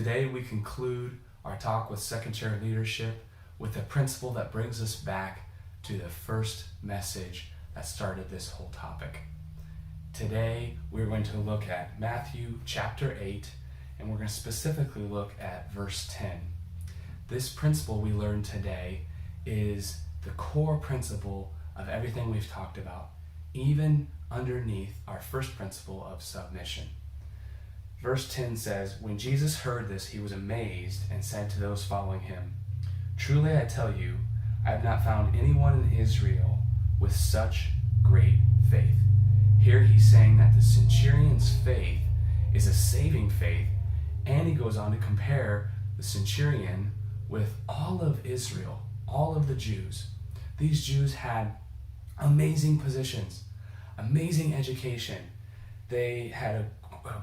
Today we conclude our talk with second chair leadership with a principle that brings us back to the first message that started this whole topic. Today we're going to look at Matthew chapter 8, and we're going to specifically look at verse 10. This principle we learned today is the core principle of everything we've talked about, even underneath our first principle of submission. Verse 10 says, "When Jesus heard this, he was amazed and said to those following him, 'Truly I tell you, I have not found anyone in Israel with such great faith.'" Here he's saying that the centurion's faith is a saving faith, and he goes on to compare the centurion with all of Israel, all of the Jews. These Jews had amazing positions, amazing education. They had a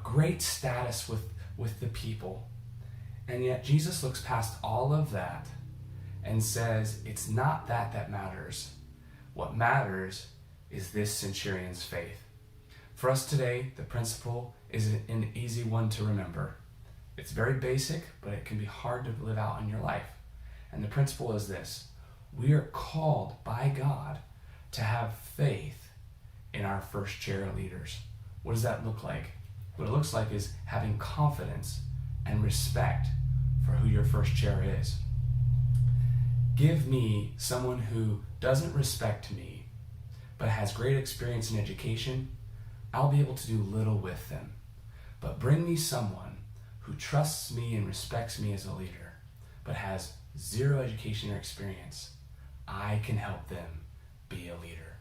great status with the people. And yet Jesus looks past all of that and says, it's not that matters. What matters is this centurion's faith. For us today, the principle is an easy one to remember. It's very basic, but it can be hard to live out in your life. And the principle is this: we are called by God to have faith in our first chair leaders. What does that look like? What it looks like is having confidence and respect for who your first chair is. Give me someone who doesn't respect me, but has great experience in education, I'll be able to do little with them. But bring me someone who trusts me and respects me as a leader, but has zero education or experience, I can help them be a leader.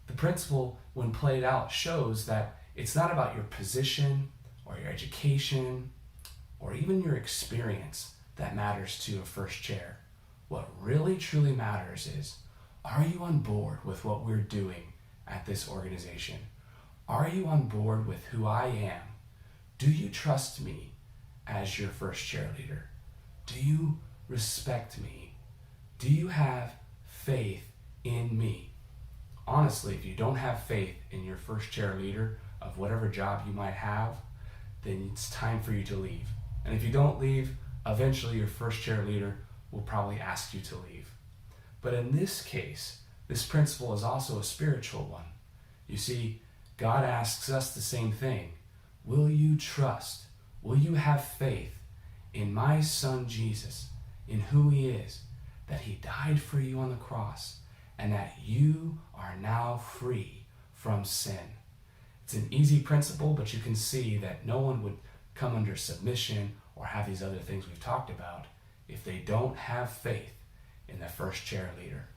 The principle, when played out, shows that it's not about your position or your education or even your experience that matters to a first chair. What really truly matters is, are you on board with what we're doing at this organization? Are you on board with who I am? Do you trust me as your first chair leader? Do you respect me? Do you have faith in me? Honestly, if you don't have faith in your first chair leader of whatever job you might have, then it's time for you to leave. And if you don't leave, eventually your first chair leader will probably ask you to leave. But in this case, this principle is also a spiritual one. You see, God asks us the same thing. Will you trust? Will you have faith in my son Jesus, in who he is, that he died for you on the cross, and that you are now free from sin? It's an easy principle, but you can see that no one would come under submission or have these other things we've talked about if they don't have faith in the first chair leader.